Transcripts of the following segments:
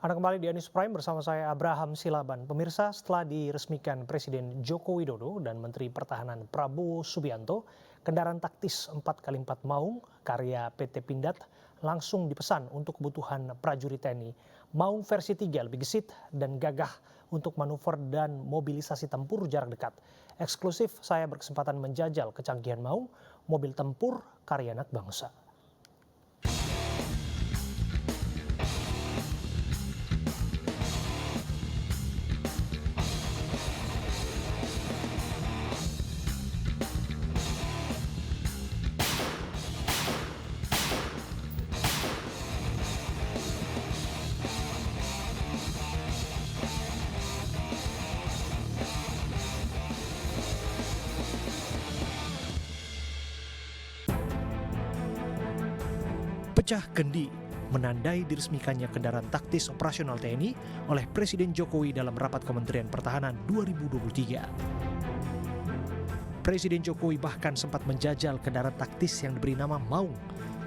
Anda kembali di Anies Prime bersama saya Abraham Silaban. Pemirsa, setelah diresmikan Presiden Joko Widodo dan Menteri Pertahanan Prabowo Subianto, kendaraan taktis 4x4 Maung karya PT Pindad langsung dipesan untuk kebutuhan prajurit TNI. Maung versi 3 lebih gesit dan gagah untuk manuver dan mobilisasi tempur jarak dekat. Eksklusif saya berkesempatan menjajal kecanggihan Maung, mobil tempur karya anak bangsa. Pecah kendi menandai diresmikannya kendaraan taktis operasional TNI oleh Presiden Jokowi dalam rapat Kementerian Pertahanan 2023. Presiden Jokowi bahkan sempat menjajal kendaraan taktis yang diberi nama Maung,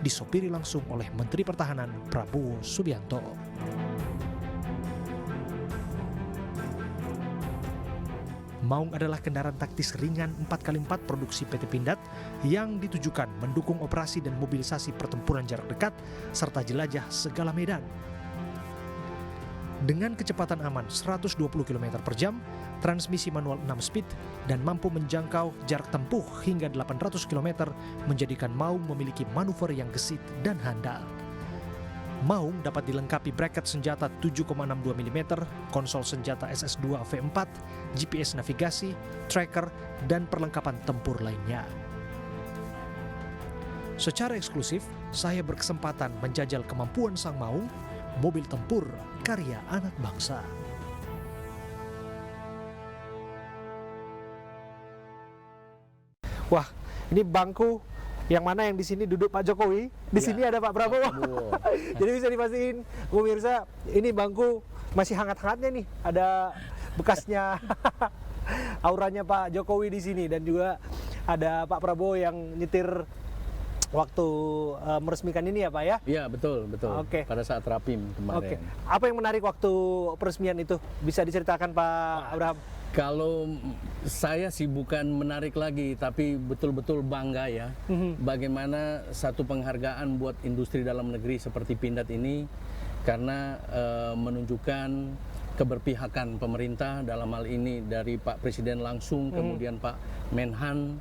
disopiri langsung oleh Menteri Pertahanan Prabowo Subianto. Maung adalah kendaraan taktis ringan 4x4 produksi PT Pindad yang ditujukan mendukung operasi dan mobilisasi pertempuran jarak dekat serta jelajah segala medan. Dengan kecepatan aman 120 km per jam, transmisi manual 6 speed, dan mampu menjangkau jarak tempuh hingga 800 km menjadikan Maung memiliki manuver yang gesit dan handal. Maung dapat dilengkapi braket senjata 7,62 mm, konsol senjata SS2 V4, GPS navigasi, tracker, dan perlengkapan tempur lainnya. Secara eksklusif, saya berkesempatan menjajal kemampuan sang Maung, mobil tempur karya anak bangsa. Wah, ini bangku yang mana yang di sini duduk Pak Jokowi, di sini ada Pak Prabowo. Jadi bisa dipastiin, pemirsa, ini bangku masih hangat-hangatnya nih, ada bekasnya auranya Pak Jokowi di sini, dan juga ada Pak Prabowo yang nyetir waktu meresmikan ini ya Pak ya? Iya, betul. Oke. Pada saat Rapim kemarin. Apa yang menarik waktu peresmian itu? Bisa diceritakan Pak Abraham? Kalau saya sih bukan menarik lagi, tapi betul-betul bangga ya. Bagaimana satu penghargaan buat industri dalam negeri seperti Pindad ini, karena menunjukkan keberpihakan pemerintah dalam hal ini dari Pak Presiden langsung, kemudian Pak Menhan,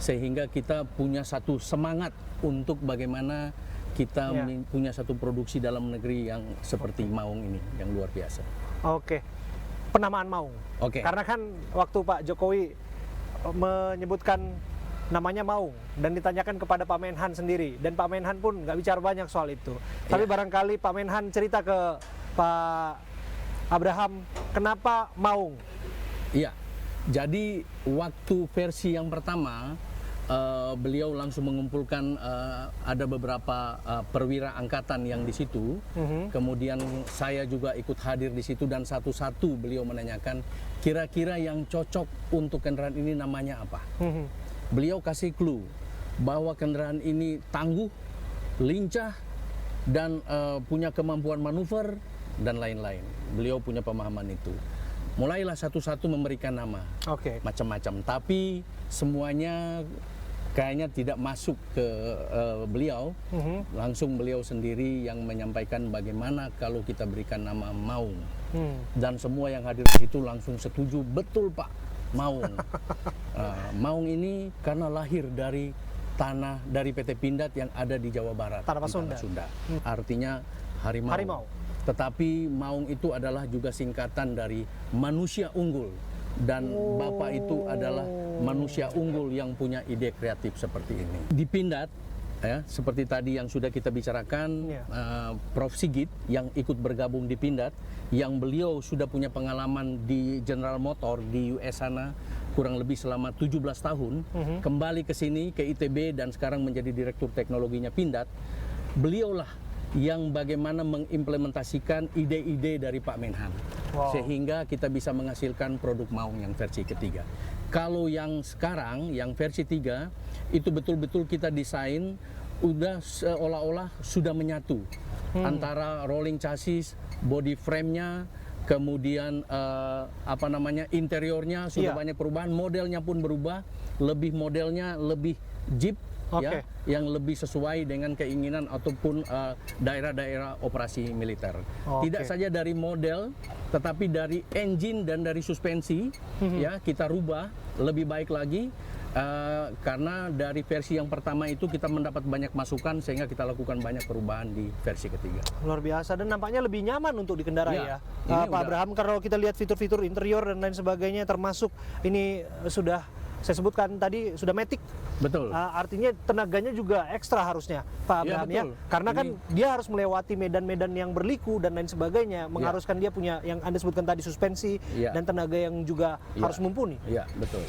sehingga kita punya satu semangat untuk bagaimana kita punya satu produksi dalam negeri yang seperti Maung ini, yang luar biasa. Oke. Penamaan Maung. Karena kan waktu Pak Jokowi menyebutkan namanya Maung dan ditanyakan kepada Pak Menhan sendiri, dan Pak Menhan pun nggak bicara banyak soal itu. Tapi barangkali Pak Menhan cerita ke Pak Abraham, kenapa Maung? Iya, jadi waktu versi yang pertama beliau langsung mengumpulkan ada beberapa perwira angkatan yang di situ. Kemudian saya juga ikut hadir di situ, dan satu-satu beliau menanyakan kira-kira yang cocok untuk kendaraan ini namanya apa. Beliau kasih clue bahwa kendaraan ini tangguh, lincah, dan punya kemampuan manuver dan lain-lain. Beliau punya pemahaman itu. Mulailah satu-satu memberikan nama, macam-macam. Tapi semuanya kayaknya tidak masuk ke beliau. Langsung beliau sendiri yang menyampaikan bagaimana kalau kita berikan nama Maung. Dan semua yang hadir di situ langsung setuju, betul Pak, Maung. Maung ini karena lahir dari tanah dari PT Pindad yang ada di Jawa Barat, Tanah Sunda. Artinya harimau. Tetapi Maung itu adalah juga singkatan dari manusia unggul, dan Bapak itu adalah manusia unggul yang punya ide kreatif seperti ini. Di Pindad, ya, seperti tadi yang sudah kita bicarakan, Prof. Sigit yang ikut bergabung di Pindad, yang beliau sudah punya pengalaman di General Motor di US sana kurang lebih selama 17 tahun, kembali ke sini ke ITB dan sekarang menjadi Direktur Teknologinya Pindad. Beliaulah yang bagaimana mengimplementasikan ide-ide dari Pak Menhan, sehingga kita bisa menghasilkan produk Maung yang versi ketiga. Kalau yang sekarang, yang versi 3, itu betul-betul kita desain udah seolah-olah sudah menyatu antara rolling chassis, body frame-nya, kemudian interiornya sudah banyak perubahan, modelnya pun berubah, modelnya lebih Jeep. Ya, yang lebih sesuai dengan keinginan ataupun daerah-daerah operasi militer. Tidak saja dari model, tetapi dari engine dan dari suspensi, ya kita rubah lebih baik lagi. Karena dari versi yang pertama itu kita mendapat banyak masukan sehingga kita lakukan banyak perubahan di versi ketiga. Luar biasa, dan nampaknya lebih nyaman untuk dikendarai ya, Pak Abraham. Kalau kita lihat fitur-fitur interior dan lain sebagainya, termasuk ini sudah saya sebutkan tadi sudah matic. Betul. Artinya tenaganya juga ekstra harusnya, Pak Abraham ya. Karena kan dia harus melewati medan-medan yang berliku dan lain sebagainya, mengharuskan dia punya yang Anda sebutkan tadi, suspensi dan tenaga yang juga harus mumpuni. Iya, betul.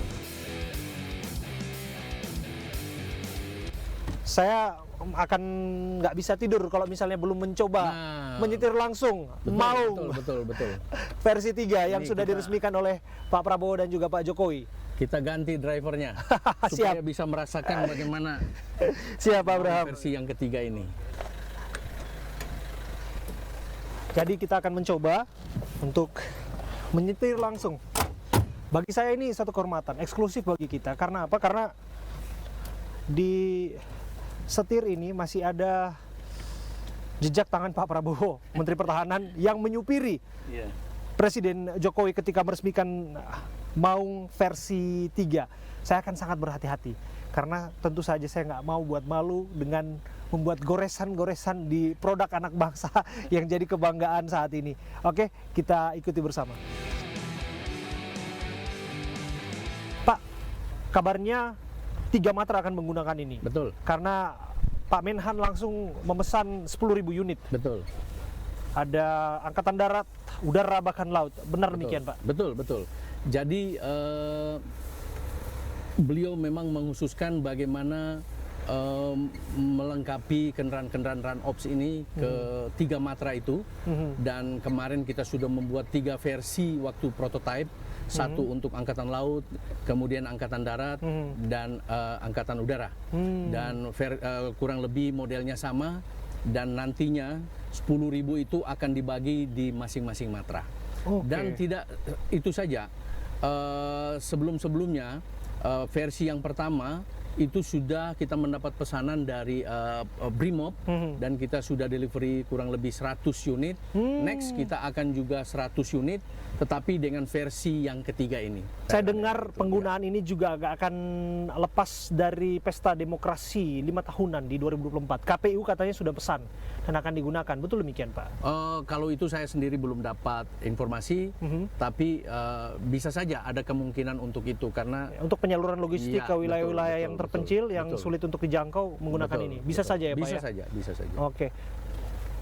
Saya akan nggak bisa tidur kalau misalnya belum mencoba menyetir langsung Maung betul. versi 3 yang sudah diresmikan oleh Pak Prabowo dan juga Pak Jokowi. Kita ganti drivernya supaya bisa merasakan bagaimana Siap, Pak Abraham. Versi yang ketiga ini. Jadi kita akan mencoba untuk menyetir langsung. Bagi saya ini satu kehormatan eksklusif bagi kita. Karena apa? Karena di setir ini masih ada jejak tangan Pak Prabowo, Menteri Pertahanan, yang menyupiri Presiden Jokowi ketika meresmikan Maung versi 3. Saya akan sangat berhati-hati karena tentu saja saya nggak mau buat malu dengan membuat goresan-goresan di produk anak bangsa yang jadi kebanggaan saat ini. Oke, kita ikuti bersama. Pak, kabarnya 3 Matra akan menggunakan ini. Betul. Karena Pak Menhan langsung memesan 10.000 unit. Betul. Ada Angkatan Darat, Udara, bahkan Laut. Benar demikian, Pak? Betul. Jadi beliau memang mengkhususkan bagaimana melengkapi kendaraan-kendaraan run ops ini ke 3 Matra itu. Dan kemarin kita sudah membuat 3 versi waktu prototype. Satu untuk Angkatan Laut, kemudian Angkatan Darat, dan Angkatan Udara. Dan kurang lebih modelnya sama, dan nantinya 10.000 itu akan dibagi di masing-masing Matra. Dan tidak itu saja, sebelum-sebelumnya versi yang pertama itu sudah kita mendapat pesanan dari Brimob, dan kita sudah delivery kurang lebih 100 unit. Next kita akan juga 100 unit, tetapi dengan versi yang ketiga ini. Saya dengar penggunaan ini juga agak akan lepas dari pesta demokrasi 5 tahunan di 2024. KPU katanya sudah pesan dan akan digunakan. Betul demikian, Pak? Kalau itu saya sendiri belum dapat informasi, tapi bisa saja ada kemungkinan untuk itu, karena untuk penyaluran logistik ke wilayah-wilayah yang terpencil, yang sulit untuk dijangkau, menggunakan ini. Bisa saja ya, Pak? Bisa saja. Oke.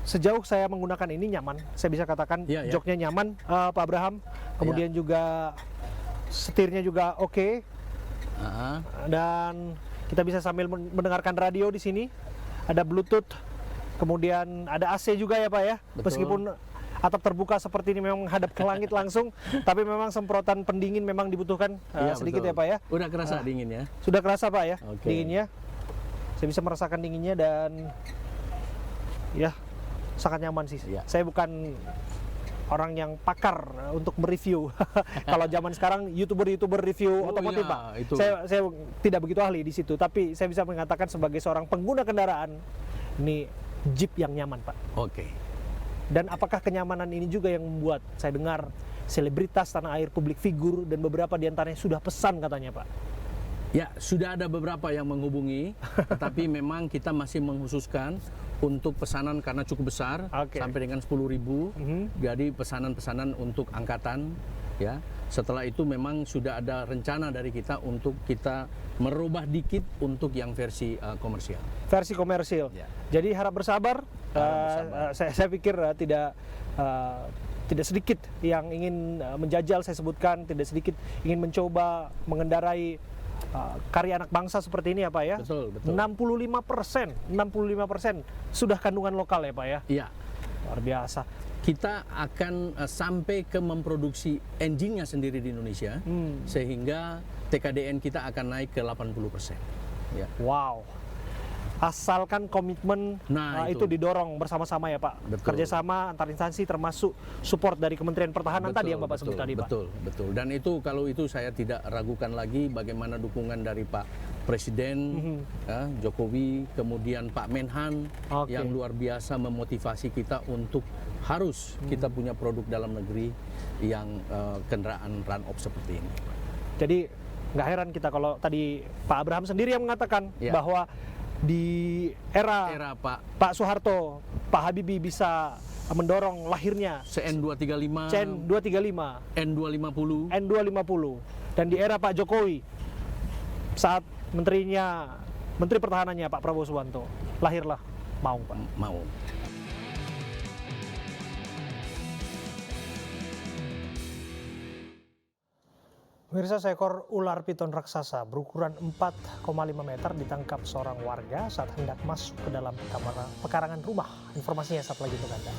Sejauh saya menggunakan ini nyaman, saya bisa katakan joknya nyaman, Pak Abraham. Kemudian juga setirnya juga oke. Dan kita bisa sambil mendengarkan radio di sini. Ada Bluetooth, kemudian ada AC juga ya, Pak ya. Meskipun atap terbuka seperti ini memang menghadap ke langit langsung, tapi memang semprotan pendingin memang dibutuhkan sedikit ya, Pak ya. Udah kerasa dingin ya? Sudah kerasa, Pak ya, dinginnya. Saya bisa merasakan dinginnya dan ya sangat nyaman sih. Saya bukan orang yang pakar untuk mereview. Kalau zaman sekarang YouTuber review otomotif, Pak. Saya tidak begitu ahli di situ, tapi saya bisa mengatakan sebagai seorang pengguna kendaraan, ini Jeep yang nyaman, Pak. Dan apakah kenyamanan ini juga yang membuat saya dengar selebritas tanah air, publik figur, dan beberapa diantaranya sudah pesan katanya, Pak? Ya, sudah ada beberapa yang menghubungi, tetapi memang kita masih mengkhususkan untuk pesanan karena cukup besar, sampai dengan 10.000. Jadi pesanan-pesanan untuk angkatan, ya. Setelah itu memang sudah ada rencana dari kita untuk kita merubah dikit untuk yang versi komersial. Versi komersil. Jadi harap bersabar. Saya pikir tidak sedikit yang ingin menjajal, saya sebutkan, tidak sedikit ingin mencoba mengendarai karya anak bangsa seperti ini ya, Pak ya. Betul. 65% sudah kandungan lokal ya, Pak ya. Iya. Luar biasa. Kita akan sampai ke memproduksi engine-nya sendiri di Indonesia, sehingga TKDN kita akan naik ke 80%. Wow. asalkan komitmen Nah, itu didorong bersama-sama ya Pak. Betul. Kerjasama antar instansi termasuk support dari Kementerian Pertahanan tadi yang Bapak sebut tadi Pak. Betul. Dan itu kalau itu saya tidak ragukan lagi bagaimana dukungan dari Pak Presiden Jokowi, kemudian Pak Menhan yang luar biasa memotivasi kita untuk harus kita punya produk dalam negeri yang kendaraan run-off seperti ini. Jadi nggak heran kita kalau tadi Pak Abraham sendiri yang mengatakan bahwa di era Pak Soeharto, Pak Habibie bisa mendorong lahirnya CN235, N250, N250, dan di era Pak Jokowi saat Menteri Pertahanannya Pak Prabowo Subianto lahirlah Maung Pak. Maung. Pemirsa, seekor ular piton raksasa berukuran 4,5 meter ditangkap seorang warga saat hendak masuk ke dalam kamar pekarangan rumah. Informasinya satu lagi untuk Anda.